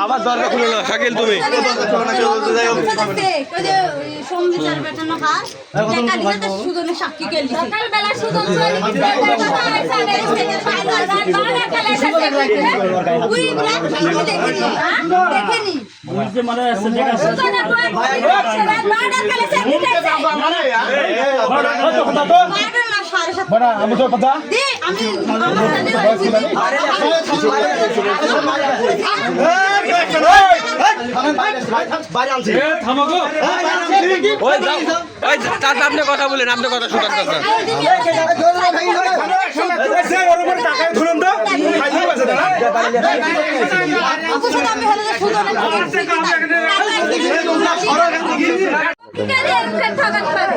আবার দরজা খুলে না শাকিল তুমি আমি তো কথা আপনি কথা বলেন আপনি কথা শুনেন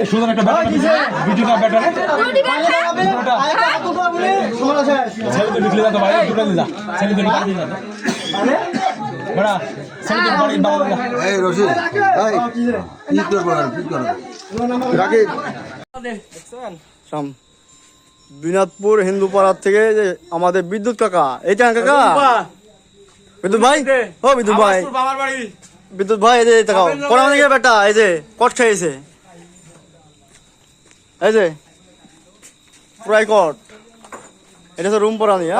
সুন্দর একটা ভিডিওটা বেটার ছেলে তো লিখলে যাতো ভাই দুটো দিলা ছেলে তো লিখে দিলা বড়া ছেলে তো বাড়ি বাড়ি এই রশিদ এই কি করব রাকিব বিনোদপুর হিন্দু পাড়ার থেকে যে আমাদের বিদ্যুৎ কাকা এইটা কাকা বিদ্যুৎ ভাই ও বিদ্যুৎ ভাই বিদ্যুৎ ভাই এই যে তাকাও পড়া মানে বেটা এই যে কট খাইছে এই যে প্রায় কট এটা তো রুম পড়া নিয়ে